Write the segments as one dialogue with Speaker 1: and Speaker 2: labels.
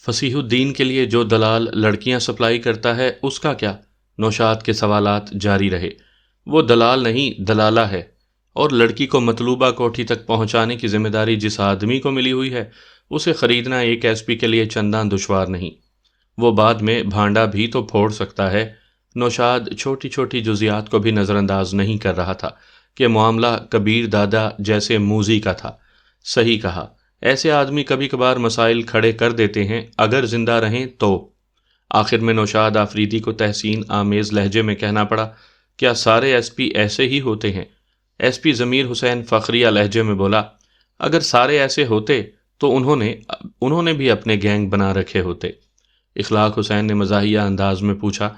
Speaker 1: فصیح الدین کے لیے جو دلال لڑکیاں سپلائی کرتا ہے اس کا کیا؟ نوشاد کے سوالات جاری رہے۔ وہ دلال نہیں، دلالہ ہے، اور لڑکی کو مطلوبہ کوٹھی تک پہنچانے کی ذمہ داری جس آدمی کو ملی ہوئی ہے اسے خریدنا ایک ایس پی کے لیے چنداں دشوار نہیں۔ وہ بعد میں بھانڈا بھی تو پھوڑ سکتا ہے۔ نوشاد چھوٹی چھوٹی جزیات کو بھی نظر انداز نہیں کر رہا تھا کہ معاملہ کبیر دادا جیسے موذی کا تھا۔ صحیح کہا، ایسے آدمی کبھی کبھار مسائل کھڑے کر دیتے ہیں اگر زندہ رہیں تو۔ آخر میں نوشاد آفریدی کو تحسین آمیز لہجے میں کہنا پڑا، کیا سارے ایس پی ایسے ہی ہوتے ہیں؟ ایس پی ضمیر حسین فخریہ لہجے میں بولا، اگر سارے ایسے ہوتے تو انہوں نے بھی اپنے گینگ بنا رکھے ہوتے۔ اخلاق حسین نے مزاحیہ انداز میں پوچھا،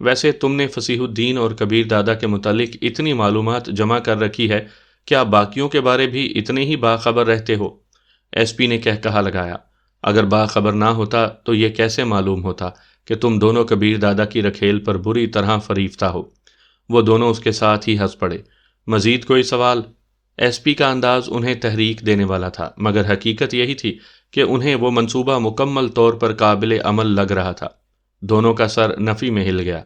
Speaker 1: ویسے تم نے فصیح الدین اور کبیر دادا کے متعلق اتنی معلومات جمع کر رکھی ہے، کیا باقیوں کے بارے بھی اتنے ہی باخبر رہتے ہو؟ ایس پی نے کہا لگایا، اگر باخبر نہ ہوتا تو یہ کیسے معلوم ہوتا کہ تم دونوں کبیر دادا کی رکھیل پر بری طرح فریفتہ ہو؟ وہ دونوں اس کے ساتھ ہی ہنس پڑے۔ مزید کوئی سوال؟ ایس پی کا انداز انہیں تحریک دینے والا تھا، مگر حقیقت یہی تھی کہ انہیں وہ منصوبہ مکمل طور پر قابل عمل لگ رہا تھا۔ دونوں کا سر نفی میں ہل گیا۔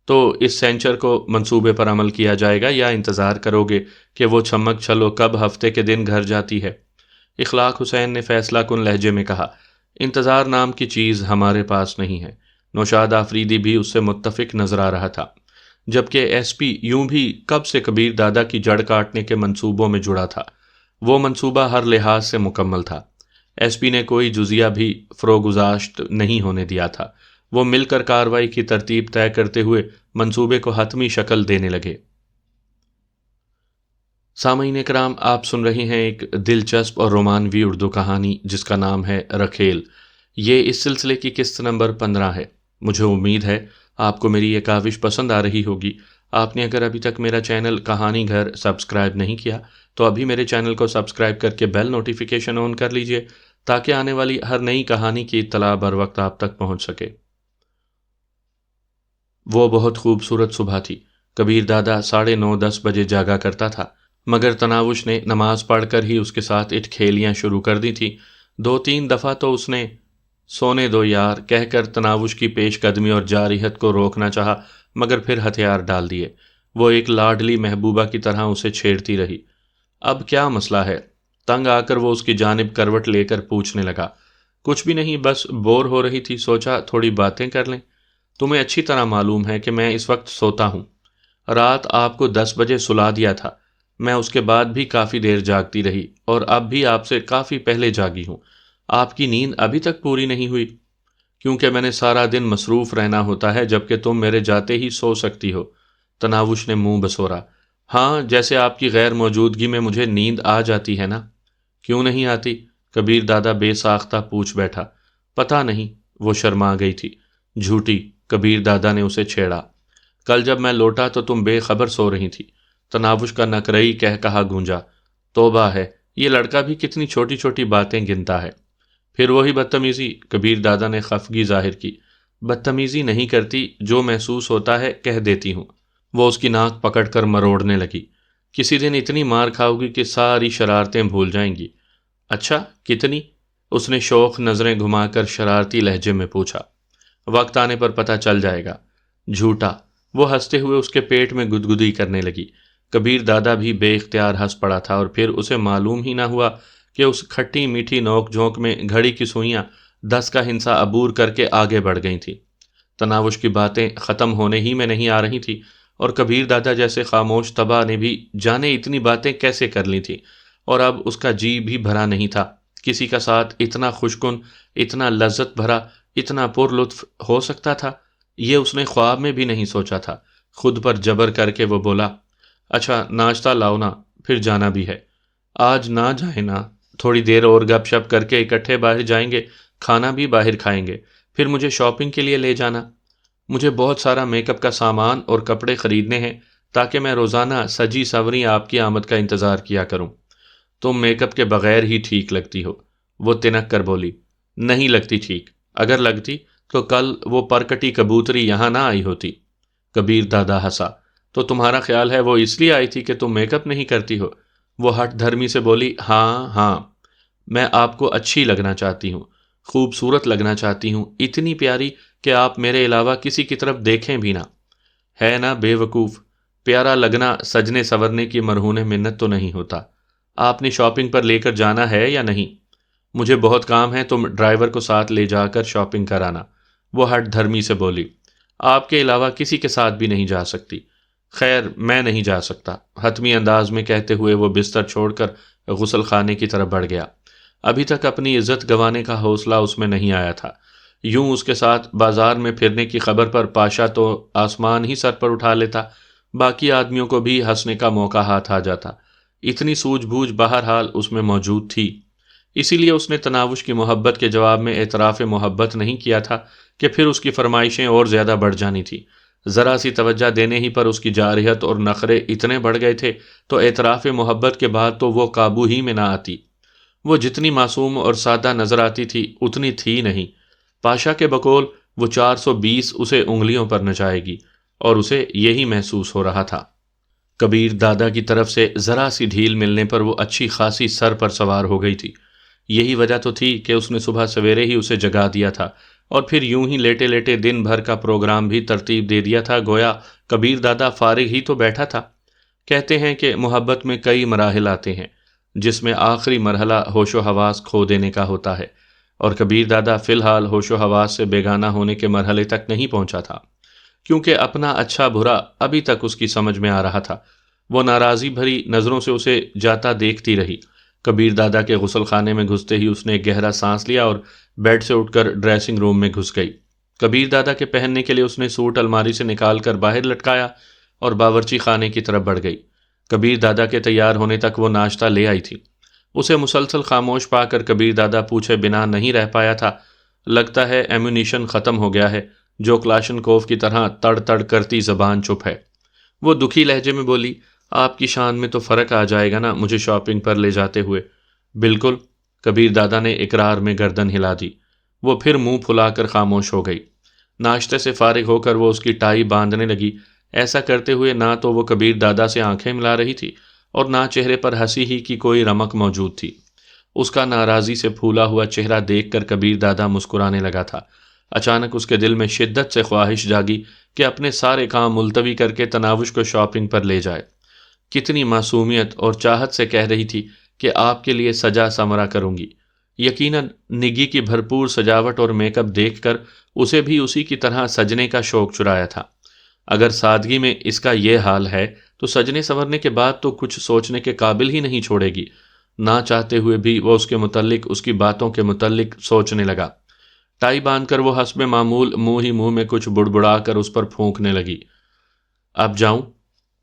Speaker 1: تو اس سینچر کو منصوبے پر عمل کیا جائے گا یا انتظار کرو گے کہ وہ چھمک چھلو کب ہفتے کے دن گھر جاتی ہے؟ اخلاق حسین نے فیصلہ کن لہجے میں کہا، انتظار نام کی چیز ہمارے پاس نہیں ہے۔ نوشاد آفریدی بھی اس سے متفق نظر آ رہا تھا، جبکہ ایس پی یوں بھی کب سے کبیر دادا کی جڑ کاٹنے کے منصوبوں میں جڑا تھا۔ وہ منصوبہ ہر لحاظ سے مکمل تھا۔ ایس پی نے کوئی جزیہ بھی فروگزاشت نہیں ہونے دیا تھا۔ وہ مل کر کارروائی کی ترتیب طے کرتے ہوئے منصوبے کو حتمی شکل دینے لگے۔ سامعین اکرام، آپ سن رہے ہیں ایک دلچسپ اور رومانوی اردو کہانی جس کا نام ہے رکھیل۔ یہ اس سلسلے کی قسط نمبر 15 ہے۔ مجھے امید ہے آپ کو میری یہ کاوش پسند آ رہی ہوگی۔ آپ نے اگر ابھی تک میرا چینل کہانی گھر سبسکرائب نہیں کیا تو ابھی میرے چینل کو سبسکرائب کر کے بیل نوٹیفیکیشن آن کر لیجئے تاکہ آنے والی ہر نئی کہانی کی اطلاع بر وقت آپ تک پہنچ سکے۔ وہ بہت خوبصورت صبح تھی۔ کبیر دادا 9:30-10 بجے جاگا کرتا تھا، مگر تناوش نے نماز پڑھ کر ہی اس کے ساتھ اٹھ کھیلیاں شروع کر دی تھیں۔ 2-3 دفعہ تو اس نے سونے دو یار کہہ کر تناوش کی پیش قدمی اور جارحیت کو روکنا چاہا، مگر پھر ہتھیار ڈال دیے۔ وہ ایک لاڈلی محبوبہ کی طرح اسے چھیڑتی رہی۔ اب کیا مسئلہ ہے؟ تنگ آ کر وہ اس کی جانب کروٹ لے کر پوچھنے لگا۔ کچھ بھی نہیں، بس بور ہو رہی تھی، سوچا تھوڑی باتیں کر لیں۔ تمہیں اچھی طرح معلوم ہے کہ میں اس وقت سوتا ہوں۔ رات آپ کو 10 بجے سلا دیا تھا، میں اس کے بعد بھی کافی دیر جاگتی رہی اور اب بھی آپ سے کافی پہلے جاگی ہوں۔ آپ کی نیند ابھی تک پوری نہیں ہوئی؟ کیونکہ میں نے سارا دن مصروف رہنا ہوتا ہے، جبکہ تم میرے جاتے ہی سو سکتی ہو۔ تناوش نے منہ بسورا۔ ہاں، جیسے آپ کی غیر موجودگی میں مجھے نیند آ جاتی ہے نا؟ کیوں نہیں آتی؟ کبیر دادا بے ساختہ پوچھ بیٹھا۔ پتہ نہیں، وہ شرما گئی تھی۔ جھوٹی، کبیر دادا نے اسے چھیڑا۔ کل جب میں لوٹا تو تم بے خبر سو رہی تھی۔ تناوش کا نکرئی کہا گونجا۔ توبہ ہے، یہ لڑکا بھی کتنی چھوٹی چھوٹی باتیں گنتا ہے۔ پھر وہی بدتمیزی، کبیر دادا نے خفگی ظاہر کی۔ بدتمیزی نہیں کرتی، جو محسوس ہوتا ہے کہہ دیتی ہوں۔ وہ اس کی ناک پکڑ کر مروڑنے لگی۔ کسی دن اتنی مار کھاؤ گی کہ ساری شرارتیں بھول جائیں گی۔ اچھا، کتنی؟ اس نے شوق نظریں گھما کر شرارتی لہجے میں پوچھا۔ وقت آنے پر پتہ چل جائے گا۔ جھوٹا، وہ ہنستے ہوئے اس کے پیٹ میں گدگدی کرنے لگی۔ کبیر دادا بھی بے اختیار ہنس پڑا تھا اور پھر اسے معلوم ہی نہ ہوا کہ اس کھٹی میٹھی نوک جھونک میں گھڑی کی سوئیاں 10 کا ہنسا عبور کر کے آگے بڑھ گئی تھیں۔ تناوش کی باتیں ختم ہونے ہی میں نہیں آ رہی تھیں اور کبیر دادا جیسے خاموش طبع نے بھی جانے اتنی باتیں کیسے کر لی تھیں، اور اب اس کا جی بھی بھرا نہیں تھا۔ کسی کا ساتھ اتنا خوشکن، اتنا لذت بھرا، اتنا پر لطف ہو سکتا تھا، یہ اس نے خواب میں بھی نہیں سوچا تھا۔ خود پر جبر کر کے وہ بولا، اچھا ناشتہ لاؤ نا، پھر جانا بھی ہے۔ آج نہ جائیں نا، تھوڑی دیر اور گپ شپ کر کے اکٹھے باہر جائیں گے، کھانا بھی باہر کھائیں گے، پھر مجھے شاپنگ کے لیے لے جانا۔ مجھے بہت سارا میک اپ کا سامان اور کپڑے خریدنے ہیں تاکہ میں روزانہ سجی سوری آپ کی آمد کا انتظار کیا کروں۔ تم میک اپ کے بغیر ہی ٹھیک لگتی ہو، وہ تنک کر بولی۔ نہیں لگتی ٹھیک، اگر لگتی تو کل وہ پرکٹی کبوتری یہاں نہ آئی ہوتی۔ کبیر دادا ہنسا۔ تو تمہارا خیال ہے وہ اس لیے آئی تھی کہ تم میک اپ نہیں کرتی ہو؟ وہ ہٹ دھرمی سے بولی۔ ہاں، میں آپ کو اچھی لگنا چاہتی ہوں۔ خوبصورت لگنا چاہتی ہوں، اتنی پیاری کہ آپ میرے علاوہ کسی کی طرف دیکھیں بھی نہ۔ ہے نا بے وقوف، پیارا لگنا سجنے سورنے کی مرہون منت تو نہیں ہوتا۔ آپ نے شاپنگ پر لے کر جانا ہے یا نہیں؟ مجھے بہت کام ہے، تم ڈرائیور کو ساتھ لے جا کر شاپنگ کرانا، وہ ہٹ دھرمی سے بولی۔ آپ کے علاوہ کسی کے ساتھ بھی نہیں جا سکتی۔ خیر میں نہیں جا سکتا، حتمی انداز میں کہتے ہوئے وہ بستر چھوڑ کر غسل خانے کی طرف بڑھ گیا۔ ابھی تک اپنی عزت گنوانے کا حوصلہ اس میں نہیں آیا تھا۔ یوں اس کے ساتھ بازار میں پھرنے کی خبر پر پاشا تو آسمان ہی سر پر اٹھا لیتا، باقی آدمیوں کو بھی ہنسنے کا موقع ہاتھ آ جاتا۔ اتنی سوجھ بوجھ بہرحال اس میں موجود تھی، اسی لیے اس نے تناوش کی محبت کے جواب میں اعتراف محبت نہیں کیا تھا کہ پھر اس کی فرمائشیں اور زیادہ بڑھ جانی تھی۔ ذرا سی توجہ دینے ہی پر اس کی جارحیت اور نخرے اتنے بڑھ گئے تھے تو اعتراف محبت کے بعد تو وہ قابو ہی میں نہ آتی۔ وہ جتنی معصوم اور سادہ نظر آتی تھی اتنی تھی نہیں۔ پاشا کے بقول وہ 420 اسے انگلیوں پر نچائے گی، اور اسے یہی محسوس ہو رہا تھا۔ کبیر دادا کی طرف سے ذرا سی ڈھیل ملنے پر وہ اچھی خاصی سر پر سوار ہو گئی تھی۔ یہی وجہ تو تھی کہ اس نے صبح سویرے ہی اسے جگا دیا تھا، اور پھر یوں ہی لیٹے لیٹے دن بھر کا پروگرام بھی ترتیب دے دیا تھا، گویا کبیر دادا فارغ ہی تو بیٹھا تھا۔ کہتے ہیں کہ محبت میں کئی مراحل آتے ہیں، جس میں آخری مرحلہ ہوش و حواس کھو دینے کا ہوتا ہے، اور کبیر دادا فی الحال ہوش و حواس سے بیگانہ ہونے کے مرحلے تک نہیں پہنچا تھا، کیونکہ اپنا اچھا برا ابھی تک اس کی سمجھ میں آ رہا تھا۔ وہ ناراضی بھری نظروں سے اسے جاتا دیکھتی رہی۔ کبیر دادا کے غسل خانے میں گھستے ہی اس نے گہرا سانس لیا اور بیڈ سے اٹھ کر ڈریسنگ روم میں گھس گئی۔ کبیر دادا کے پہننے کے لیے اس نے سوٹ الماری سے نکال کر باہر لٹکایا اور باورچی خانے کی طرف بڑھ گئی۔ کبیر دادا کے تیار ہونے تک وہ ناشتہ لے آئی تھی۔ اسے مسلسل خاموش پا کر کبیر دادا پوچھے بنا نہیں رہ پایا تھا، لگتا ہے ایمونیشن ختم ہو گیا ہے، جو کلاشن کوف کی طرح تڑ تڑ کرتی زبان چپ ہے۔ وہ دکھی لہجے میں بولی، آپ کی شان میں تو فرق آ جائے گا نا مجھے شاپنگ پر لے جاتے ہوئے۔ بالکل، کبیر دادا نے اقرار میں گردن ہلا دی۔ وہ پھر منہ پھلا کر خاموش ہو گئی۔ ناشتے سے فارغ ہو کر وہ اس کی ٹائی باندھنے لگی۔ ایسا کرتے ہوئے نہ تو وہ کبیر دادا سے آنکھیں ملا رہی تھی اور نہ چہرے پر ہنسی ہی کی کوئی رمق موجود تھی۔ اس کا ناراضی سے پھولا ہوا چہرہ دیکھ کر کبیر دادا مسکرانے لگا تھا۔ اچانک اس کے دل میں شدت سے خواہش جاگی کہ اپنے سارے کام ملتوی کر کے تناوش کو شاپنگ پر لے جائے۔ کتنی معصومیت اور چاہت سے کہہ رہی تھی کہ آپ کے لیے سجا سمرا کروں گی۔ یقیناً نگی کی بھرپور سجاوٹ اور میک اپ دیکھ کر اسے بھی اسی کی طرح سجنے کا شوق چرایا تھا۔ اگر سادگی میں اس کا یہ حال ہے تو سجنے سنورنے کے بعد تو کچھ سوچنے کے قابل ہی نہیں چھوڑے گی۔ نہ چاہتے ہوئے بھی وہ اس کے متعلق، اس کی باتوں کے متعلق سوچنے لگا۔ ٹائی باندھ کر وہ حسب معمول منہ ہی منہ میں کچھ بڑبڑا کر اس پر پھونکنے لگی۔ اب جاؤں؟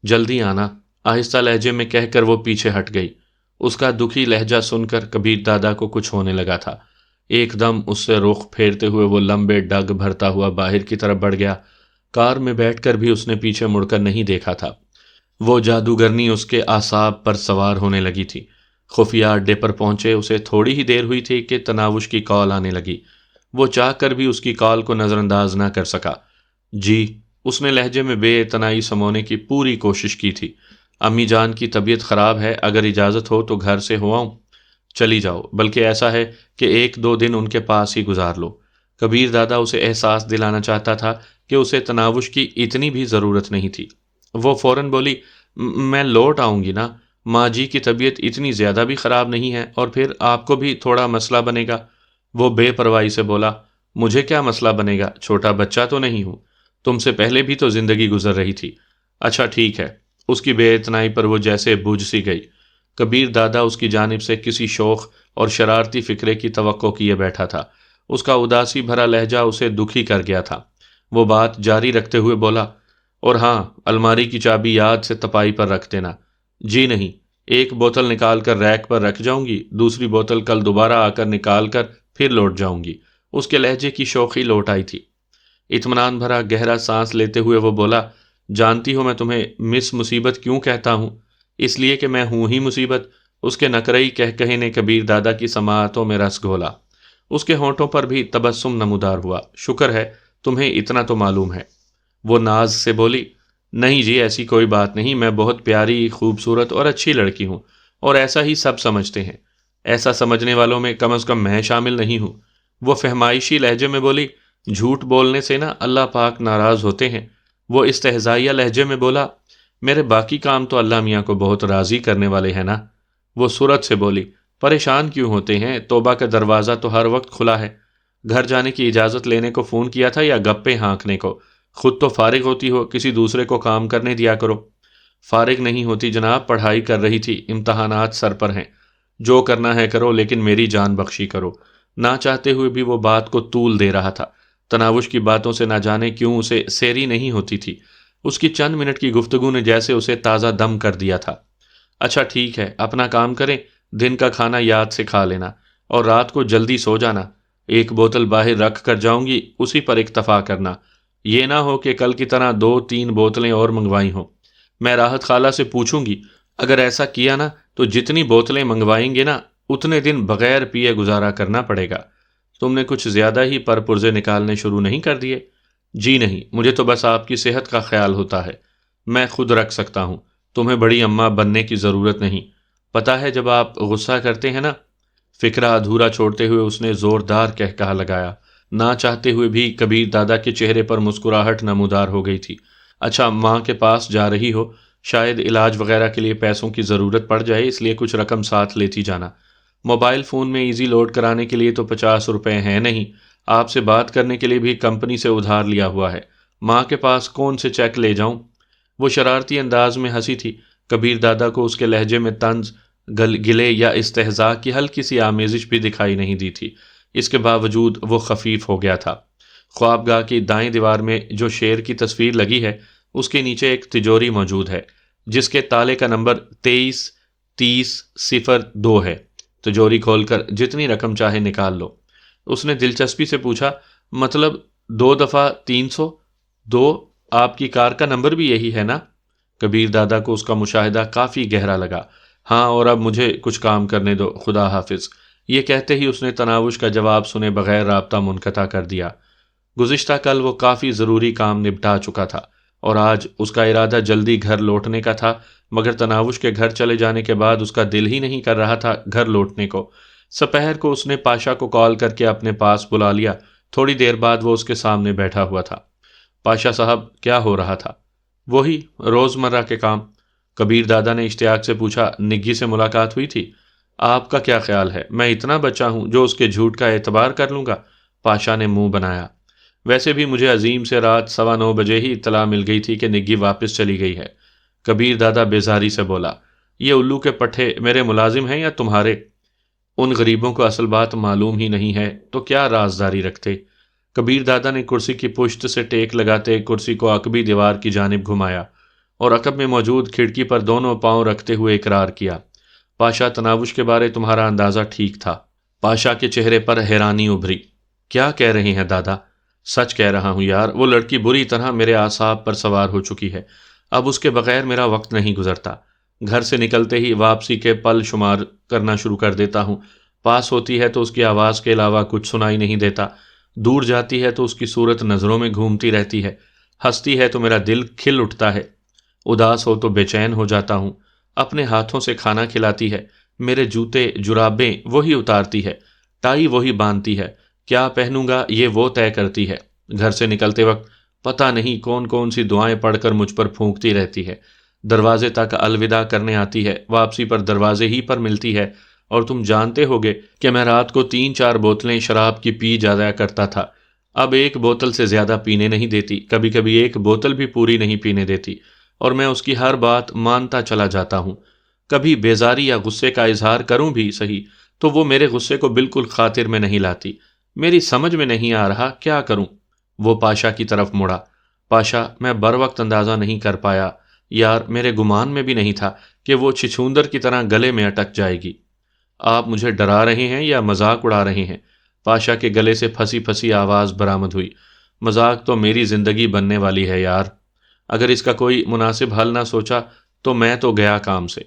Speaker 1: جلدی آنا، آہستہ لہجے میں کہہ کر وہ پیچھے ہٹ گئی۔ اس کا دکھی لہجہ سن کر کبیر دادا کو کچھ ہونے لگا تھا۔ ایک دم اس سے رخ پھیرتے ہوئے وہ لمبے ڈگ بھرتا ہوا باہر کی طرف بڑھ گیا۔ کار میں بیٹھ کر بھی اس نے پیچھے مڑ کر نہیں دیکھا تھا۔ وہ جادوگرنی اس کے اعصاب پر سوار ہونے لگی تھی۔ خفیہ اڈے پر پہنچے اسے تھوڑی ہی دیر ہوئی تھی کہ تناوش کی کال آنے لگی۔ وہ چاہ کر بھی اس کی کال کو نظر انداز نہ کر سکا۔ جی، اس نے لہجے میں بے اعتنائی سمونے کی پوری کوشش کی تھی۔ امی جان کی طبیعت خراب ہے، اگر اجازت ہو تو گھر سے ہو آؤں؟ چلی جاؤ، بلکہ ایسا ہے کہ 1-2 دن ان کے پاس ہی گزار لو۔ کبیر دادا اسے احساس دلانا چاہتا تھا کہ اسے تناوش کی اتنی بھی ضرورت نہیں تھی۔ وہ فوراً بولی، میں لوٹ آؤں گی نا، ماں جی کی طبیعت اتنی زیادہ بھی خراب نہیں ہے، اور پھر آپ کو بھی تھوڑا مسئلہ بنے گا۔ وہ بے پرواہی سے بولا، مجھے کیا مسئلہ بنے گا، چھوٹا بچہ تو نہیں ہوں، تم سے پہلے بھی تو زندگی گزر رہی تھی۔ اچھا ٹھیک ہے۔ اس کی بے اعتنائی پر وہ جیسے بجھ سی گئی۔ کبیر دادا اس کی جانب سے کسی شوخ اور شرارتی فکرے کی توقع کیے بیٹھا تھا۔ اس کا اداسی بھرا لہجہ اسے دکھی کر گیا تھا۔ وہ بات جاری رکھتے ہوئے بولا، اور ہاں، الماری کی چابی یاد سے تپائی پر رکھ دینا۔ جی نہیں، ایک بوتل نکال کر ریک پر رکھ جاؤں گی، دوسری بوتل کل دوبارہ آ کر نکال کر پھر لوٹ جاؤں گی۔ اس کے لہجے کی شوخی لوٹ آئی تھی۔ اطمینان بھرا گہرا سانس لیتے ہوئے وہ بولا، جانتی ہو میں تمہیں مس مصیبت کیوں کہتا ہوں؟ اس لیے کہ میں ہوں ہی مصیبت۔ اس کے نکرئی کہے نے کبیر دادا کی سماعتوں میں رس گھولا۔ اس کے ہونٹوں پر بھی تبسم نمودار ہوا۔ شکر ہے، تمہیں اتنا تو معلوم ہے۔ وہ ناز سے بولی، نہیں جی، ایسی کوئی بات نہیں، میں بہت پیاری، خوبصورت اور اچھی لڑکی ہوں، اور ایسا ہی سب سمجھتے ہیں۔ ایسا سمجھنے والوں میں کم از کم میں شامل نہیں ہوں۔ وہ فہمائشی لہجے میں بولی، جھوٹ بولنے سے نا اللہ پاک ناراض ہوتے ہیں۔ وہ استہزائیہ لہجے میں بولا، میرے باقی کام تو اللہ میاں کو بہت راضی کرنے والے ہیں نا۔ وہ سرت سے بولی، پریشان کیوں ہوتے ہیں، توبہ کا دروازہ تو ہر وقت کھلا ہے۔ گھر جانے کی اجازت لینے کو فون کیا تھا یا گپے ہانکنے کو؟ خود تو فارغ ہوتی ہو، کسی دوسرے کو کام کرنے دیا کرو۔ فارغ نہیں ہوتی جناب، پڑھائی کر رہی تھی، امتحانات سر پر ہیں۔ جو کرنا ہے کرو لیکن میری جان بخشی کرو۔ نہ چاہتے ہوئے بھی وہ بات کو طول دے رہا تھا۔ تناوش کی باتوں سے نہ جانے کیوں اسے سیری نہیں ہوتی تھی۔ اس کی چند منٹ کی گفتگو نے جیسے اسے تازہ دم کر دیا تھا۔ اچھا ٹھیک ہے، اپنا کام کریں، دن کا کھانا یاد سے کھا لینا اور رات کو جلدی سو جانا۔ ایک بوتل باہر رکھ کر جاؤں گی، اسی پر اکتفا کرنا۔ یہ نہ ہو کہ کل کی طرح 2-3 بوتلیں اور منگوائی ہوں۔ میں راحت خالہ سے پوچھوں گی، اگر ایسا کیا نا تو جتنی بوتلیں منگوائیں گے نا اتنے دن بغیر پیے گزارا کرنا پڑے گا۔ تم نے کچھ زیادہ ہی پرپرزے نکالنے شروع نہیں کر دیے؟ جی نہیں، مجھے تو بس آپ کی صحت کا خیال ہوتا ہے۔ میں خود رکھ سکتا ہوں، تمہیں بڑی اماں بننے کی ضرورت نہیں۔ پتہ ہے جب آپ غصہ کرتے ہیں نا۔ فکرہ ادھورا چھوڑتے ہوئے اس نے زوردار کہا لگایا۔ نہ چاہتے ہوئے بھی کبیر دادا کے چہرے پر مسکراہٹ نمودار ہو گئی تھی۔ اچھا، ماں کے پاس جا رہی ہو، شاید علاج وغیرہ کے لیے پیسوں کی ضرورت پڑ جائے، اس لیے کچھ رقم ساتھ لیتی جانا۔ موبائل فون میں ایزی لوڈ کرانے کے لیے تو 50 روپے ہیں نہیں، آپ سے بات کرنے کے لیے بھی کمپنی سے ادھار لیا ہوا ہے۔ ماں کے پاس کون سے چیک لے جاؤں؟ وہ شرارتی انداز میں ہنسی تھی۔ کبیر دادا کو اس کے لہجے میں طنز، گلے یا استہزاء کی ہلکی سی آمیزش بھی دکھائی نہیں دی تھی۔ اس کے باوجود وہ خفیف ہو گیا تھا۔ خوابگاہ کی دائیں دیوار میں جو شیر کی تصویر لگی ہے اس کے نیچے ایک تجوری موجود ہے جس کے تالے کا نمبر 233002 ہے۔ تجوری کھول کر جتنی رقم چاہے نکال لو۔ اس نے دلچسپی سے پوچھا، مطلب 2 دفعہ 302؟ آپ کی کار کا نمبر بھی یہی ہے نا؟ کبیر دادا کو اس کا مشاہدہ کافی گہرا لگا۔ ہاں، اور اب مجھے کچھ کام کرنے دو، خدا حافظ۔ یہ کہتے ہی اس نے تناوش کا جواب سنے بغیر رابطہ منقطع کر دیا۔ گزشتہ کل وہ کافی ضروری کام نپٹا چکا تھا اور آج اس کا ارادہ جلدی گھر لوٹنے کا تھا، مگر تناوش کے گھر چلے جانے کے بعد اس کا دل ہی نہیں کر رہا تھا گھر لوٹنے کو۔ سپہر کو اس نے پاشا کو کال کر کے اپنے پاس بلا لیا۔ تھوڑی دیر بعد وہ اس کے سامنے بیٹھا ہوا تھا۔ پاشا صاحب، کیا ہو رہا تھا؟ وہی روزمرہ کے کام۔ کبیر دادا نے اشتیاق سے پوچھا، نگی سے ملاقات ہوئی تھی؟ آپ کا کیا خیال ہے، میں اتنا بچا ہوں جو اس کے جھوٹ کا اعتبار کر لوں گا؟ پاشا نے منہ بنایا۔ ویسے بھی مجھے عظیم سے رات 9:15 بجے ہی اطلاع مل گئی تھی کہ نگی واپس چلی گئی ہے۔ کبیر دادا بیزاری سے بولا، یہ الو کے پٹھے میرے ملازم ہیں یا تمہارے؟ ان غریبوں کو اصل بات معلوم ہی نہیں ہے تو کیا رازداری رکھتے؟ کبیر دادا نے کرسی کی پشت سے ٹیک لگاتے کرسی کو عقبی دیوار کی جانب گھمایا اور عقب میں موجود کھڑکی پر دونوں پاؤں رکھتے ہوئے اقرار کیا، پاشا، تناوش کے بارے تمہارا اندازہ ٹھیک تھا۔ پاشا کے چہرے پر حیرانی ابھری۔ کیا کہہ رہے ہیں دادا؟ سچ کہہ رہا ہوں یار، وہ لڑکی بری طرح میرے اعصاب پر سوار ہو چکی ہے۔ اب اس کے بغیر میرا وقت نہیں گزرتا۔ گھر سے نکلتے ہی واپسی کے پل شمار کرنا شروع کر دیتا ہوں۔ پاس ہوتی ہے تو اس کی آواز کے علاوہ کچھ سنائی نہیں دیتا، دور جاتی ہے تو اس کی صورت نظروں میں گھومتی رہتی ہے، ہنستی ہے تو میرا دل کھل اٹھتا ہے، اداس ہو تو بے چین ہو جاتا ہوں۔ اپنے ہاتھوں سے کھانا کھلاتی ہے، میرے جوتے جرابیں وہی اتارتی ہے، ٹائی وہی باندھتی ہے، کیا پہنوں گا یہ وہ طے کرتی ہے۔ گھر سے نکلتے وقت پتہ نہیں کون کون سی دعائیں پڑھ کر مجھ پر پھونکتی رہتی ہے۔ دروازے تک الوداع کرنے آتی ہے، واپسی پر دروازے ہی پر ملتی ہے، اور تم جانتے ہوگے کہ میں رات کو 3-4 بوتلیں شراب کی پی جایا کرتا تھا۔ اب 1 بوتل سے زیادہ پینے نہیں دیتی، کبھی کبھی 1 بوتل بھی پوری نہیں پینے دیتی، اور میں اس کی ہر بات مانتا چلا جاتا ہوں۔ کبھی بیزاری یا غصے کا اظہار کروں بھی صحیح تو وہ میرے غصے کو بالکل خاطر میں نہیں لاتی۔ میری سمجھ میں نہیں آ رہا کیا کروں۔ وہ پاشا کی طرف مڑا۔ پاشا، میں بر وقت اندازہ نہیں کر پایا یار، میرے گمان میں بھی نہیں تھا کہ وہ چھچھوندر کی طرح گلے میں اٹک جائے گی۔ آپ مجھے ڈرا رہے ہیں یا مذاق اڑا رہے ہیں؟ پاشا کے گلے سے پھنسی پھنسی آواز برآمد ہوئی۔ مذاق تو میری زندگی بننے والی ہے یار، اگر اس کا کوئی مناسب حل نہ سوچا تو میں تو گیا کام سے۔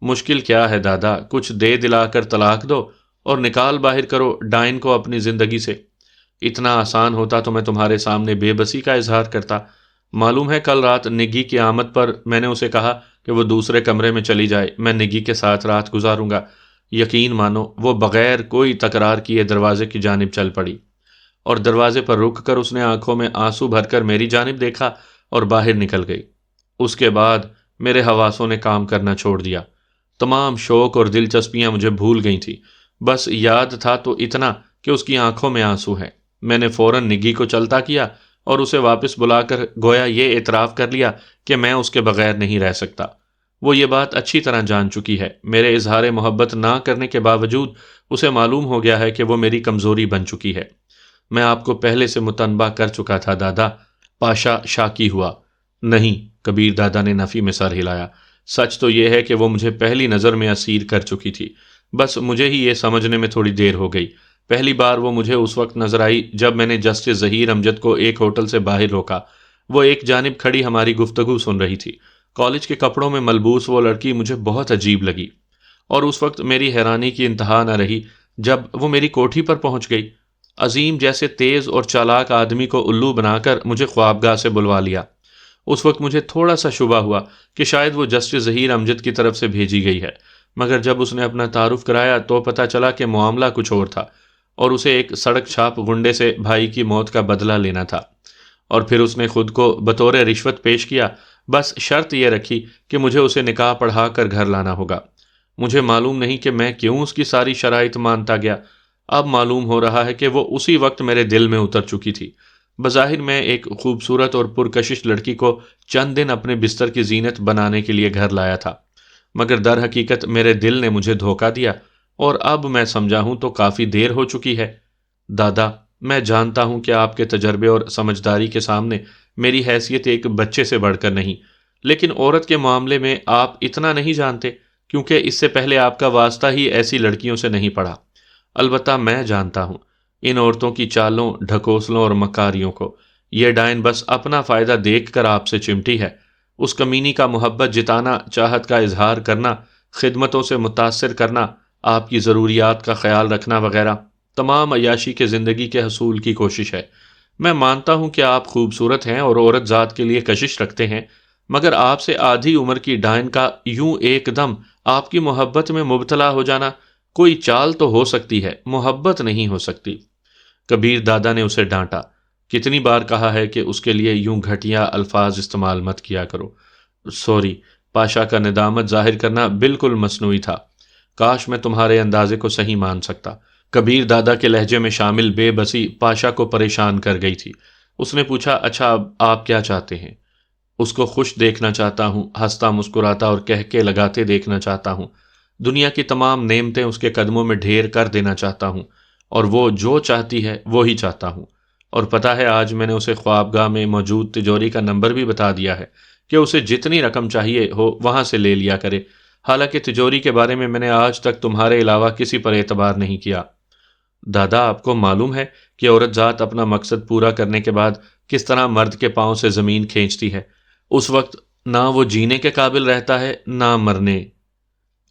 Speaker 1: مشکل کیا ہے دادا، کچھ دے دلا کر طلاق دو اور نکال باہر کرو ڈائن کو اپنی زندگی سے۔ اتنا آسان ہوتا تو میں تمہارے سامنے بے بسی کا اظہار کرتا۔ معلوم ہے کل رات نگی کی آمد پر میں نے اسے کہا کہ وہ دوسرے کمرے میں چلی جائے، میں نگی کے ساتھ رات گزاروں گا، یقین مانو وہ بغیر کوئی تکرار کیے دروازے کی جانب چل پڑی، اور دروازے پر رک کر اس نے آنکھوں میں آنسو بھر کر میری جانب دیکھا اور باہر نکل گئی۔ اس کے بعد میرے حواسوں نے کام کرنا چھوڑ دیا، تمام شوق اور دلچسپیاں مجھے بھول گئی تھیں، بس یاد تھا تو اتنا کہ اس کی آنکھوں میں آنسو ہیں۔ میں نے فوراً نگی کو چلتا کیا اور اسے واپس بلا کر گویا یہ اعتراف کر لیا کہ میں اس کے بغیر نہیں رہ سکتا۔ وہ یہ بات اچھی طرح جان چکی ہے، میرے اظہار محبت نہ کرنے کے باوجود اسے معلوم ہو گیا ہے کہ وہ میری کمزوری بن چکی ہے۔ میں آپ کو پہلے سے متنبہ کر چکا تھا دادا۔ پاشا شاکی ہوا۔ نہیں، کبیر دادا نے نفی میں سر ہلایا۔ سچ تو یہ ہے کہ وہ مجھے پہلی نظر میں اسیر کر چکی تھی، بس مجھے ہی یہ سمجھنے میں تھوڑی دیر ہو گئی۔ پہلی بار وہ مجھے اس وقت نظر آئی جب میں نے جسٹس ظہیر امجد کو ایک ہوٹل سے باہر روکا۔ وہ ایک جانب کھڑی ہماری گفتگو سن رہی تھی۔ کالج کے کپڑوں میں ملبوس وہ لڑکی مجھے بہت عجیب لگی، اور اس وقت میری حیرانی کی انتہا نہ رہی جب وہ میری کوٹھی پر پہنچ گئی۔ عظیم جیسے تیز اور چالاک آدمی کو الو بنا کر مجھے خوابگاہ سے بلوا لیا۔ اس وقت مجھے تھوڑا سا شبہ ہوا کہ شاید وہ جسٹس ظہیر امجد کی طرف سے بھیجی گئی ہے، مگر جب اس نے اپنا تعارف کرایا تو پتہ چلا کہ معاملہ کچھ اور تھا، اور اسے ایک سڑک چھاپ گنڈے سے بھائی کی موت کا بدلہ لینا تھا، اور پھر اس نے خود کو بطور رشوت پیش کیا، بس شرط یہ رکھی کہ مجھے اسے نکاح پڑھا کر گھر لانا ہوگا۔ مجھے معلوم نہیں کہ میں کیوں اس کی ساری شرائط مانتا گیا۔ اب معلوم ہو رہا ہے کہ وہ اسی وقت میرے دل میں اتر چکی تھی۔ بظاہر میں ایک خوبصورت اور پرکشش لڑکی کو چند دن اپنے بستر کی زینت بنانے کے لیے گھر لایا تھا، مگر در حقیقت میرے دل نے مجھے دھوکہ دیا، اور اب میں سمجھا ہوں تو کافی دیر ہو چکی ہے۔ دادا، میں جانتا ہوں کہ آپ کے تجربے اور سمجھداری کے سامنے میری حیثیت ایک بچے سے بڑھ کر نہیں، لیکن عورت کے معاملے میں آپ اتنا نہیں جانتے، کیونکہ اس سے پہلے آپ کا واسطہ ہی ایسی لڑکیوں سے نہیں پڑا۔ البتہ میں جانتا ہوں ان عورتوں کی چالوں، ڈھکوسلوں اور مکاریوں کو۔ یہ ڈائن بس اپنا فائدہ دیکھ کر آپ سے چمٹی ہے۔ اس کمینی کا محبت جتانا، چاہت کا اظہار کرنا، خدمتوں سے متاثر کرنا، آپ کی ضروریات کا خیال رکھنا وغیرہ، تمام عیاشی کے زندگی کے حصول کی کوشش ہے۔ میں مانتا ہوں کہ آپ خوبصورت ہیں اور عورت ذات کے لیے کشش رکھتے ہیں، مگر آپ سے آدھی عمر کی ڈائن کا یوں ایک دم آپ کی محبت میں مبتلا ہو جانا، کوئی چال تو ہو سکتی ہے، محبت نہیں ہو سکتی۔ کبیر دادا نے اسے ڈانٹا۔ کتنی بار کہا ہے کہ اس کے لیے یوں گھٹیا الفاظ استعمال مت کیا کرو۔ سوری۔ پاشا کا ندامت ظاہر کرنا بالکل مصنوعی تھا۔ کاش میں تمہارے اندازے کو صحیح مان سکتا۔ کبیر دادا کے لہجے میں شامل بے بسی پاشا کو پریشان کر گئی تھی۔ اس نے پوچھا، اچھا اب آپ کیا چاہتے ہیں؟ اس کو خوش دیکھنا چاہتا ہوں، ہنستا مسکراتا اور کہکے لگاتے دیکھنا چاہتا ہوں۔ دنیا کی تمام نعمتیں اس کے قدموں میں ڈھیر کر دینا چاہتا ہوں، اور وہ جو چاہتی ہے وہی چاہتا ہوں۔ اور پتہ ہے آج میں نے اسے خوابگاہ میں موجود تجوری کا نمبر بھی بتا دیا ہے کہ اسے جتنی رقم چاہیے ہو وہاں سے لے لیا کرے، حالانکہ تجوری کے بارے میں نے آج تک تمہارے علاوہ کسی پر اعتبار نہیں کیا۔ دادا، آپ کو معلوم ہے کہ عورت ذات اپنا مقصد پورا کرنے کے بعد کس طرح مرد کے پاؤں سے زمین کھینچتی ہے؟ اس وقت نہ وہ جینے کے قابل رہتا ہے نہ مرنے۔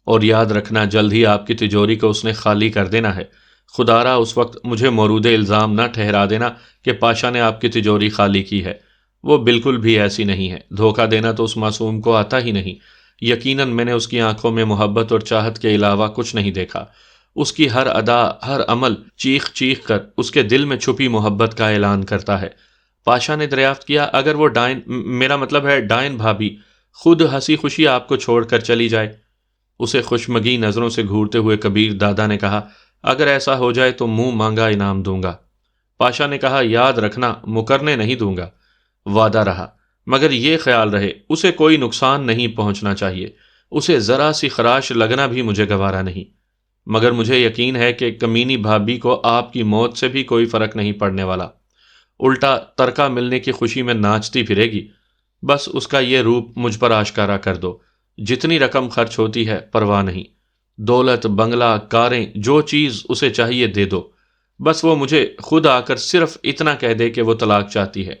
Speaker 1: اور یاد رکھنا، جلد ہی آپ کی تجوری کو اس نے خالی کر دینا ہے۔ خدا را اس وقت مجھے مورود الزام نہ ٹھہرا دینا کہ پاشا نے آپ کی تجوری خالی کی ہے۔ وہ بالکل بھی ایسی نہیں ہے۔ دھوکہ دینا تو اس معصوم کو آتا ہی نہیں۔ یقیناً میں نے اس کی آنکھوں میں محبت اور چاہت کے علاوہ کچھ نہیں دیکھا۔ اس کی ہر ادا، ہر عمل چیخ چیخ کر اس کے دل میں چھپی محبت کا اعلان کرتا ہے۔ پاشا نے دریافت کیا، اگر وہ ڈائن، میرا مطلب ہے ڈائن بھابھی، خود ہنسی خوشی آپ کو چھوڑ کر چلی جائے؟ اسے خوشمگی نظروں سے گھورتے ہوئے کبیر دادا نے کہا، اگر ایسا ہو جائے تو منہ مانگا انعام دوں گا۔ پاشا نے کہا، یاد رکھنا، مکرنے نہیں دوں گا۔ وعدہ رہا، مگر یہ خیال رہے اسے کوئی نقصان نہیں پہنچنا چاہیے۔ اسے ذرا سی خراش لگنا بھی مجھے گوارا نہیں، مگر مجھے یقین ہے کہ کمینی بھابھی کو آپ کی موت سے بھی کوئی فرق نہیں پڑنے والا۔ الٹا ترکہ ملنے کی خوشی میں ناچتی پھرے گی۔ بس اس کا یہ روپ مجھ پر آشکارا کر دو۔ جتنی رقم خرچ ہوتی ہے پرواہ نہیں، دولت، بنگلہ، کاریں، جو چیز اسے چاہیے دے دو، بس وہ مجھے خود آ کر صرف اتنا کہہ دے کہ وہ طلاق چاہتی ہے۔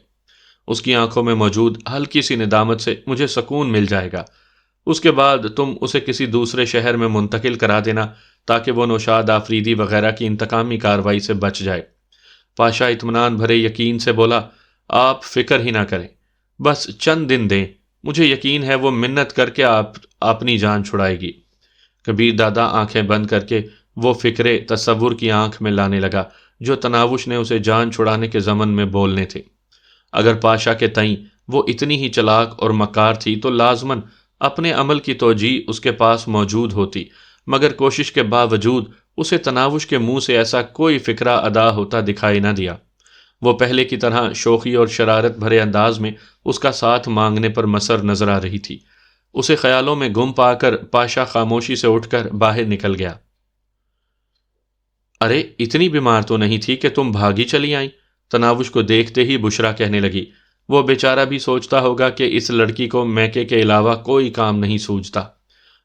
Speaker 1: اس کی آنکھوں میں موجود ہلکی سی ندامت سے مجھے سکون مل جائے گا۔ اس کے بعد تم اسے کسی دوسرے شہر میں منتقل کرا دینا تاکہ وہ نوشاد آفریدی وغیرہ کی انتقامی کارروائی سے بچ جائے۔ پاشا اطمینان بھرے یقین سے بولا، آپ فکر ہی نہ کریں، بس چند دن دیں، مجھے یقین ہے وہ منت کر کے آپ اپنی جان چھڑائے گی۔ کبیر دادا آنکھیں بند کر کے وہ فکرے تصور کی آنکھ میں لانے لگا جو تناوش نے اسے جان چھڑانے کے ضمن میں بولنے تھے۔ اگر پاشا کے تئیں وہ اتنی ہی چلاک اور مکار تھی تو لازماً اپنے عمل کی توجیہ اس کے پاس موجود ہوتی، مگر کوشش کے باوجود اسے تناوش کے منہ سے ایسا کوئی فکرہ ادا ہوتا دکھائی نہ دیا۔ وہ پہلے کی طرح شوخی اور شرارت بھرے انداز میں اس کا ساتھ مانگنے پر مصر نظر آ رہی تھی۔ اسے خیالوں میں گم پا کر پاشا خاموشی سے اٹھ کر باہر نکل گیا۔ ارے اتنی بیمار تو نہیں تھی کہ تم بھاگی چلی آئیں؟ تناوش کو دیکھتے ہی بشرا کہنے لگی۔ وہ بیچارہ بھی سوچتا ہوگا کہ اس لڑکی کو میکے کے علاوہ کوئی کام نہیں سوجتا۔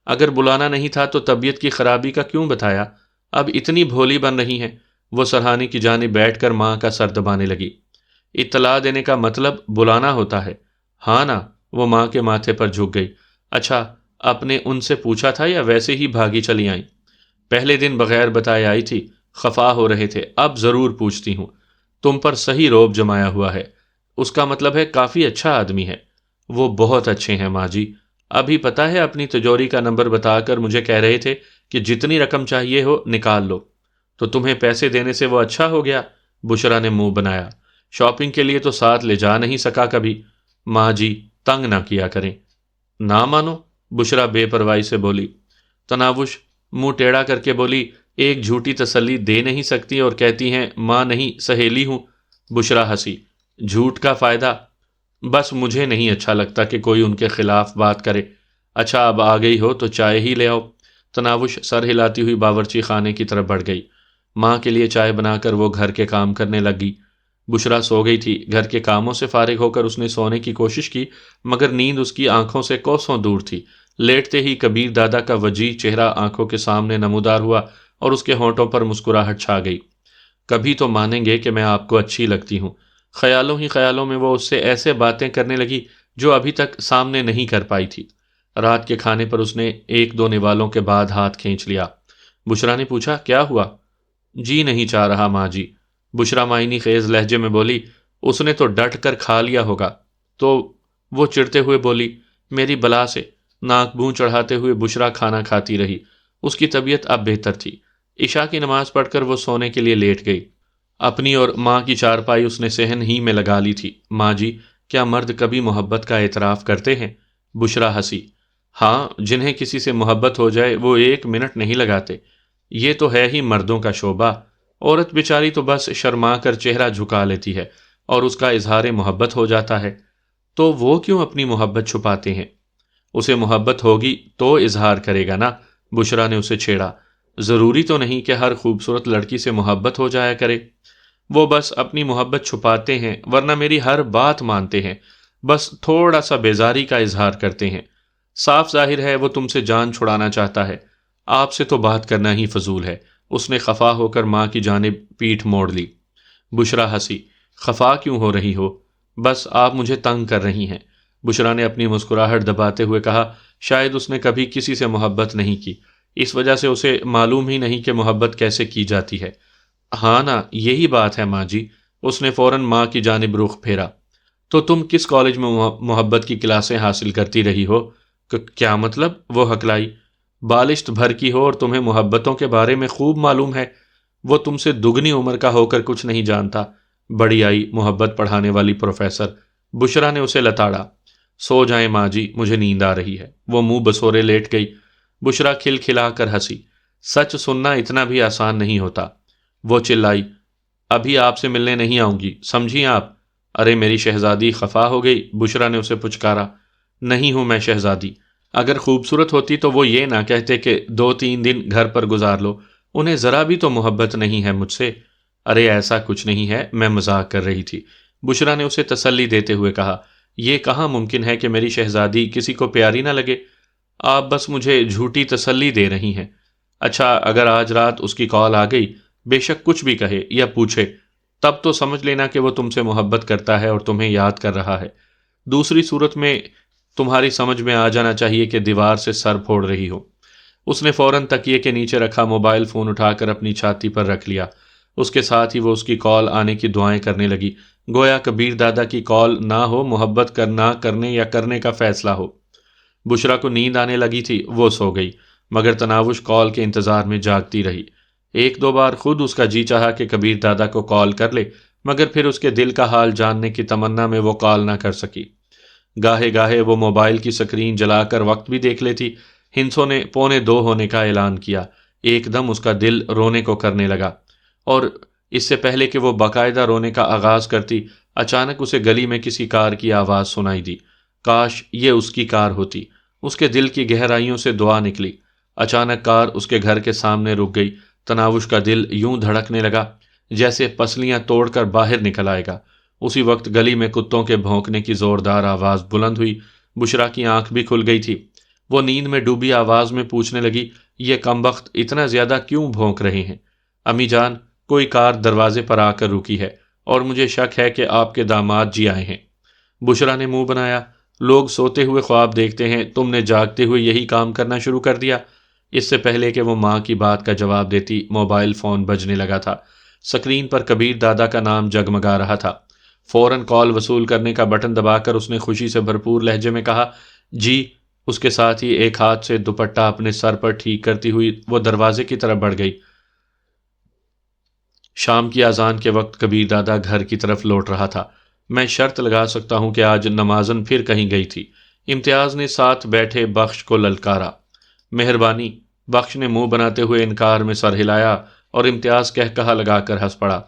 Speaker 1: اگر بلانا نہیں تھا تو طبیعت کی خرابی کا کیوں بتایا؟ اب اتنی بھولی بن رہی ہیں۔ وہ سرہانے کی جانب بیٹھ کر ماں کا سر دبانے لگی۔ اطلاع دینے کا مطلب بلانا ہوتا ہے، ہاں نا؟ وہ ماں کے ماتھے پر جھک گئی۔ اچھا، آپ نے ان سے پوچھا تھا یا ویسے ہی بھاگی چلی آئیں؟ پہلے دن بغیر بتائے آئی تھی، خفا ہو رہے تھے، اب ضرور پوچھتی ہوں۔ تم پر صحیح روب جمایا ہوا ہے، اس کا مطلب ہے کافی اچھا آدمی ہے۔ وہ بہت اچھے ہیں ماں جی، ابھی پتہ ہے اپنی تجوری کا نمبر بتا کر مجھے کہہ رہے تھے کہ جتنی رقم چاہیے ہو نکال لو۔ تو تمہیں پیسے دینے سے وہ اچھا ہو گیا؟ بشرا نے منہ بنایا۔ شاپنگ کے لیے تو ساتھ لے جا نہیں سکا کبھی۔ ماں جی تنگ نہ کیا کریں۔ نہ مانو؟ بشرا بے پرواہی سے بولی۔ تناوش منہ ٹیڑھا کر کے بولی، ایک جھوٹی تسلی دے نہیں سکتی اور کہتی ہیں ماں نہیں سہیلی ہوں۔ بشرا ہنسی۔ جھوٹ کا فائدہ؟ بس مجھے نہیں اچھا لگتا کہ کوئی ان کے خلاف بات کرے۔ اچھا اب آ گئی ہو تو چائے ہی لے آؤ۔ تناوش سر ہلاتی ہوئی باورچی خانے کی طرف بڑھ گئی۔ ماں کے لیے چائے بنا کر وہ گھر کے کام کرنے لگی۔ بشرا سو گئی تھی۔ گھر کے کاموں سے فارغ ہو کر اس نے سونے کی کوشش کی، مگر نیند اس کی آنکھوں سے کوسوں دور تھی۔ لیٹتے ہی کبیر دادا کا وجیح چہرہ آنکھوں کے سامنے نمودار ہوا اور اس کے ہونٹوں پر مسکراہٹ چھا گئی۔ کبھی تو مانیں گے کہ میں آپ کو اچھی لگتی ہوں۔ خیالوں ہی خیالوں میں وہ اس سے ایسے باتیں کرنے لگی جو ابھی تک سامنے نہیں کر پائی تھی۔ رات کے کھانے پر اس نے ایک دو نوالوں کے بعد ہاتھ کھینچ لیا۔ بشرا نے پوچھا، کیا ہوا؟ جی نہیں چاہ رہا ماں جی۔ بشرا معنی خیز لہجے میں بولی، اس نے تو ڈٹ کر کھا لیا ہوگا۔ تو وہ چڑھتے ہوئے بولی، میری بلا سے۔ ناک بھوں چڑھاتے ہوئے بشرا کھانا کھاتی رہی۔ اس کی طبیعت اب بہتر تھی۔ عشاء کی نماز پڑھ کر وہ سونے کے لیے لیٹ گئی۔ اپنی اور ماں کی چارپائی اس نے صحن ہی میں لگا لی تھی۔ ماں جی، کیا مرد کبھی محبت کا اعتراف کرتے ہیں؟ بشرا ہنسی۔ ہاں، جنہیں کسی سے محبت ہو جائے وہ ایک منٹ نہیں لگاتے۔ یہ تو ہے ہی مردوں کا شعبہ۔ عورت بیچاری تو بس شرما کر چہرہ جھکا لیتی ہے اور اس کا اظہار محبت ہو جاتا ہے۔ تو وہ کیوں اپنی محبت چھپاتے ہیں؟ اسے محبت ہوگی تو اظہار کرے گا نا۔ بشرا نے اسے چھیڑا۔ ضروری تو نہیں کہ ہر خوبصورت لڑکی سے محبت ہو جایا کرے۔ وہ بس اپنی محبت چھپاتے ہیں، ورنہ میری ہر بات مانتے ہیں، بس تھوڑا سا بیزاری کا اظہار کرتے ہیں۔ صاف ظاہر ہے وہ تم سے جان چھڑانا چاہتا ہے۔ آپ سے تو بات کرنا ہی فضول ہے۔ اس نے خفا ہو کر ماں کی جانب پیٹھ موڑ لی۔ بشرا ہنسی۔ خفا کیوں ہو رہی ہو؟ بس آپ مجھے تنگ کر رہی ہیں۔ بشرا نے اپنی مسکراہٹ دباتے ہوئے کہا، شاید اس نے کبھی کسی سے محبت نہیں کی، اس وجہ سے اسے معلوم ہی نہیں کہ محبت کیسے کی جاتی ہے۔ ہاں نا، یہی بات ہے ماں جی۔ اس نے فوراً ماں کی جانب رخ پھیرا۔ تو تم کس کالج میں محبت کی کلاسیں حاصل کرتی رہی ہو؟ کیا مطلب؟ وہ ہکلائی۔ بالشت بھر کی ہو اور تمہیں محبتوں کے بارے میں خوب معلوم ہے۔ وہ تم سے دگنی عمر کا ہو کر کچھ نہیں جانتا۔ بڑی آئی محبت پڑھانے والی پروفیسر۔ بشرا نے اسے لتاڑا۔ سو جائیں ماں جی، مجھے نیند آ رہی ہے۔ وہ منہ بسورے لیٹ گئی۔ بشرا کھل کھلا کر ہنسی۔ سچ سننا اتنا بھی آسان نہیں ہوتا۔ وہ چلائی، ابھی آپ سے ملنے نہیں آؤں گی، سمجھی آپ؟ ارے میری شہزادی خفا ہو گئی؟ بشرا نے اسے پچکارا۔ نہیں ہوں میں شہزادی۔ اگر خوبصورت ہوتی تو وہ یہ نہ کہتے کہ 2-3 دن گھر پر گزار لو۔ انہیں ذرا بھی تو محبت نہیں ہے مجھ سے۔ ارے ایسا کچھ نہیں ہے، میں مذاق کر رہی تھی۔ بشرا نے اسے تسلی دیتے ہوئے کہا، یہ کہاں ممکن ہے کہ میری شہزادی کسی کو پیاری نہ لگے؟ آپ بس مجھے جھوٹی تسلی دے رہی ہیں۔ اچھا، اگر آج رات اس کی کال آ گئی، بے شک کچھ بھی کہے یا پوچھے، تب تو سمجھ لینا کہ وہ تم سے محبت کرتا ہے اور تمہیں یاد کر رہا ہے۔ دوسری صورت میں تمہاری سمجھ میں آ جانا چاہیے کہ دیوار سے سر پھوڑ رہی ہو۔ اس نے فوراً تکیے کے نیچے رکھا موبائل فون اٹھا کر اپنی چھاتی پر رکھ لیا۔ اس کے ساتھ ہی وہ اس کی کال آنے کی دعائیں کرنے لگی، گویا کبیر دادا کی کال نہ ہو، محبت کرنا کرنے یا کرنے کا فیصلہ ہو۔ بشرا کو نیند آنے لگی تھی، وہ سو گئی۔ مگر تناوش کال کے انتظار میں جاگتی رہی۔ ایک دو بار خود اس کا جی چاہا کہ کبیر دادا کو کال کر لے، مگر پھر اس کے دل کا حال جاننے کی تمنا میں وہ کال نہ کر سکی۔ گاہے گاہے وہ موبائل کی سکرین جلا کر وقت بھی دیکھ لیتی۔ ہنسوں نے 1:45 ہونے کا اعلان کیا۔ ایک دم اس کا دل رونے کو کرنے لگا، اور اس سے پہلے کہ وہ باقاعدہ رونے کا آغاز کرتی، اچانک اسے گلی میں کسی کار کی آواز سنائی دی۔ کاش یہ اس کی کار ہوتی۔ اس کے دل کی گہرائیوں سے دعا نکلی۔ اچانک کار اس کے گھر کے سامنے رک گئی۔ تناوش کا دل یوں دھڑکنے لگا جیسے پسلیاں توڑ کر باہر نکل آئے گا۔ اسی وقت گلی میں کتوں کے بھونکنے کی زوردار آواز بلند ہوئی۔ بشرا کی آنکھ بھی کھل گئی تھی۔ وہ نیند میں ڈوبی آواز میں پوچھنے لگی، یہ کمبخت اتنا زیادہ کیوں بھونک رہے ہیں؟ امی جان، کوئی کار دروازے پر آ کر رکی ہے اور مجھے شک ہے کہ آپ کے داماد جی آئے ہیں۔ بشرا نے منہ بنایا، لوگ سوتے ہوئے خواب دیکھتے ہیں، تم نے جاگتے ہوئے یہی کام کرنا شروع کر دیا؟ اس سے پہلے کہ وہ ماں کی بات کا جواب دیتی، موبائل فون بجنے لگا تھا۔ سکرین پر کبیر دادا کا نام جگمگا رہا تھا۔ فوراً کال وصول کرنے کا بٹن دبا کر اس نے خوشی سے بھرپور لہجے میں کہا، جی۔ اس کے ساتھ ہی ایک ہاتھ سے دوپٹہ اپنے سر پر ٹھیک کرتی ہوئی وہ دروازے کی طرف بڑھ گئی۔ شام کی اذان کے وقت کبیر دادا گھر کی طرف لوٹ رہا تھا۔ میں شرط لگا سکتا ہوں کہ آج نمازن پھر کہیں گئی تھی۔ امتیاز نے ساتھ بیٹھے بخش کو للکارا۔ مہربانی۔ بخش نے منہ بناتے ہوئے انکار میں سر ہلایا اور امتیاز کہا لگا کر ہنس پڑا۔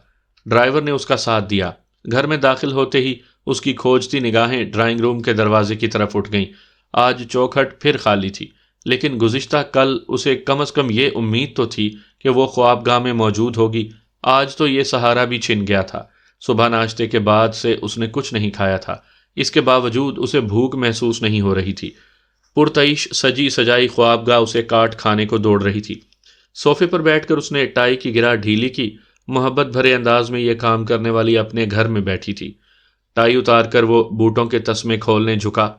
Speaker 1: ڈرائیور نے اس کا ساتھ دیا۔ گھر میں داخل ہوتے ہی اس کی کھوجتی نگاہیں ڈرائنگ روم کے دروازے کی طرف اٹھ گئیں۔ آج چوکھٹ پھر خالی تھی، لیکن گزشتہ کل اسے کم از کم یہ امید تو تھی کہ وہ خوابگاہ میں موجود ہوگی۔ آج تو یہ سہارا بھی چھن گیا تھا۔ صبح ناشتے کے بعد سے اس نے کچھ نہیں کھایا تھا۔ اس کے باوجود اسے بھوک محسوس نہیں ہو رہی تھی۔ پرتعیش سجی سجائی خوابگاہ اسے کاٹ کھانے کو دوڑ رہی تھی۔ صوفے پر بیٹھ کر اس نے ٹائی کی گرہ ڈھیلی کی۔ محبت بھرے انداز میں یہ کام کرنے والی اپنے گھر میں بیٹھی تھی۔ ٹائی اتار کر وہ بوٹوں کے تسمے کھولنے جھکا۔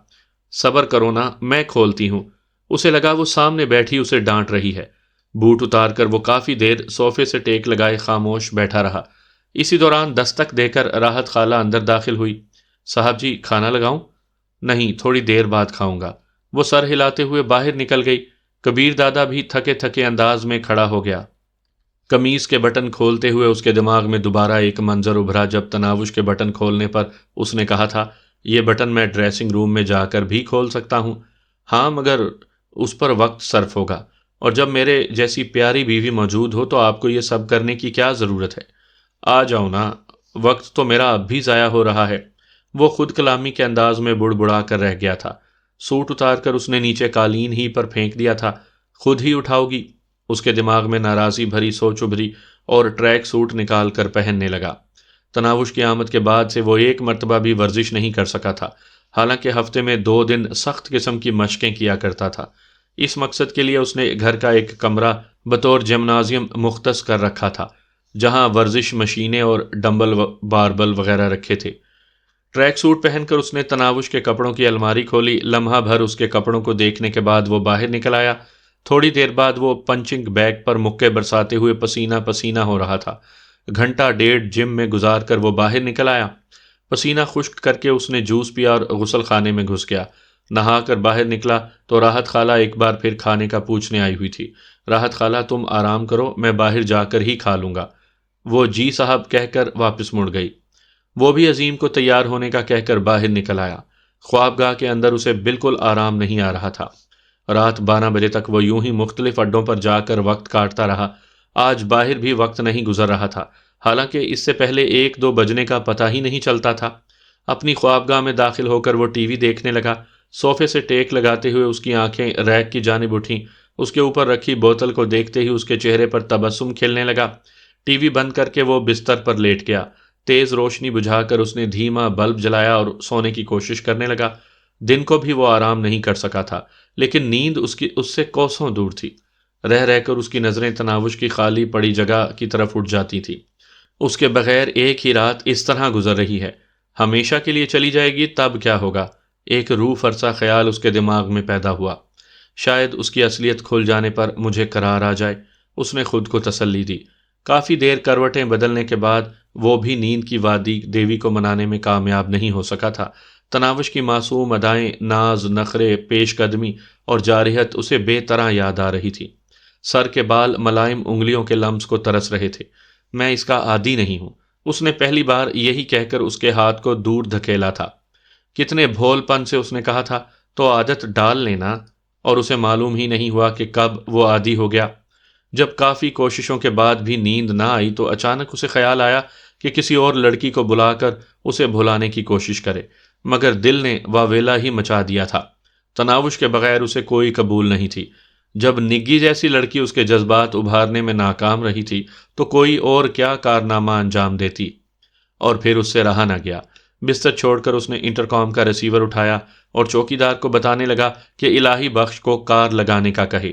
Speaker 1: صبر کرو نا، میں کھولتی ہوں۔ اسے لگا وہ سامنے بیٹھی اسے ڈانٹ رہی ہے۔ بوٹ اتار کر وہ کافی دیر صوفے سے ٹیک لگائے خاموش بیٹھا رہا۔ اسی دوران دستک دے کر راحت خالہ اندر داخل ہوئی۔ صاحب جی، کھانا لگاؤں؟ نہیں، تھوڑی دیر بعد کھاؤں گا۔ وہ سر ہلاتے ہوئے باہر نکل گئی۔ کبیر دادا بھی تھکے تھکے انداز میں کھڑا ہو گیا۔ قمیض کے بٹن کھولتے ہوئے اس کے دماغ میں دوبارہ ایک منظر ابھرا جب تناوش کے بٹن کھولنے پر اس نے کہا تھا، یہ بٹن میں ڈریسنگ روم میں جا کر بھی کھول سکتا ہوں۔ ہاں، مگر اس پر وقت صرف ہوگا، اور جب میرے جیسی پیاری بیوی موجود ہو تو آپ کو یہ سب کرنے کی کیا ضرورت ہے؟ آ جاؤ نا، وقت تو میرا اب بھی ضائع ہو رہا ہے۔ وہ خود کلامی کے انداز میں بڑبڑا کر رہ گیا تھا۔ سوٹ اتار کر اس نے نیچے قالین ہی پر پھینک دیا تھا۔ خود ہی اٹھاؤ گی؟ اس کے دماغ میں ناراضی بھری سوچ ابھری اور ٹریک سوٹ نکال کر پہننے لگا۔ تناوش کی آمد کے بعد سے وہ ایک مرتبہ بھی ورزش نہیں کر سکا تھا، حالانکہ ہفتے میں 2 دن سخت قسم کی مشقیں کیا کرتا تھا۔ اس مقصد کے لیے اس نے گھر کا ایک کمرہ بطور جمنازیم مختص کر رکھا تھا، جہاں ورزش مشینیں اور ڈمبل باربل وغیرہ رکھے تھے۔ ٹریک سوٹ پہن کر اس نے تناوش کے کپڑوں کی الماری کھولی۔ لمحہ بھر اس کے کپڑوں کو دیکھنے کے بعد وہ باہر نکل آیا۔ تھوڑی دیر بعد وہ پنچنگ بیگ پر مکے برساتے ہوئے پسینہ پسینہ ہو رہا تھا۔ گھنٹہ ڈیڑھ جم میں گزار کر وہ باہر نکل آیا۔ پسینہ خشک کر کے اس نے جوس پیا اور غسل خانے میں گھس گیا۔ نہا کر باہر نکلا تو راحت خالہ ایک بار پھر کھانے کا پوچھنے آئی ہوئی تھی۔ راحت خالہ، تم آرام کرو، میں باہر جا کر ہی کھا لوں گا۔ وہ جی صاحب کہہ کر واپس مڑ گئی۔ وہ بھی عظیم کو تیار ہونے کا کہہ کر باہر نکل آیا۔ خوابگاہ کے اندر اسے بالکل آرام نہیں آ رہا تھا۔ رات 12 بجے تک وہ یوں ہی مختلف اڈوں پر جا کر وقت کاٹتا رہا۔ آج باہر بھی وقت نہیں گزر رہا تھا، حالانکہ اس سے پہلے 1-2 بجنے کا پتہ ہی نہیں چلتا تھا۔ اپنی خوابگاہ میں داخل ہو کر وہ ٹی وی دیکھنے لگا۔ صوفے سے ٹیک لگاتے ہوئے اس کی آنکھیں ریک کی جانب اٹھیں۔ اس کے اوپر رکھی بوتل کو دیکھتے ہی اس کے چہرے پر تبسم کھلنے لگا۔ ٹی وی بند کر کے وہ بستر پر لیٹ گیا۔ تیز روشنی بجھا کر اس نے دھیما بلب جلایا اور سونے کی کوشش کرنے لگا۔ دن کو بھی وہ آرام نہیں کر سکا تھا، لیکن نیند اس سے کوسوں دور تھی۔ رہ رہ کر اس کی نظریں تناوش کی خالی پڑی جگہ کی طرف اٹھ جاتی تھی۔ اس کے بغیر ایک ہی رات اس طرح گزر رہی ہے، ہمیشہ کے لیے چلی جائے گی تب کیا ہوگا؟ ایک روح فرسا خیال اس کے دماغ میں پیدا ہوا۔ شاید اس کی اصلیت کھل جانے پر مجھے قرار آ جائے، اس نے خود کو تسلی دی۔ کافی دیر کروٹیں بدلنے کے بعد وہ بھی نیند کی وادی دیوی کو منانے میں کامیاب نہیں ہو سکا تھا۔ تناوش کی معصوم ادائیں، ناز، نخرے، پیش قدمی اور جارحیت اسے بے طرح یاد آ رہی تھی۔ سر کے بال ملائم انگلیوں کے لمس کو ترس رہے تھے۔ میں اس کا عادی نہیں ہوں، اس نے پہلی بار یہی کہہ کر اس کے ہاتھ کو دور دھکیلا تھا۔ کتنے بھول پن سے اس نے کہا تھا، تو عادت ڈال لینا، اور اسے معلوم ہی نہیں ہوا کہ کب وہ عادی ہو گیا۔ جب کافی کوششوں کے بعد بھی نیند نہ آئی تو اچانک اسے خیال آیا کہ کسی اور لڑکی کو بلا کر اسے بھلانے کی کوشش کرے، مگر دل نے واویلا ہی مچا دیا تھا۔ تناوش کے بغیر اسے کوئی قبول نہیں تھی۔ جب نگی جیسی لڑکی اس کے جذبات ابھارنے میں ناکام رہی تھی تو کوئی اور کیا کارنامہ انجام دیتی، اور پھر اس سے رہا نہ گیا۔ بستر چھوڑ کر اس نے انٹرکام کا ریسیور اٹھایا اور چوکی دار کو بتانے لگا کہ الہی بخش کو کار لگانے کا کہے۔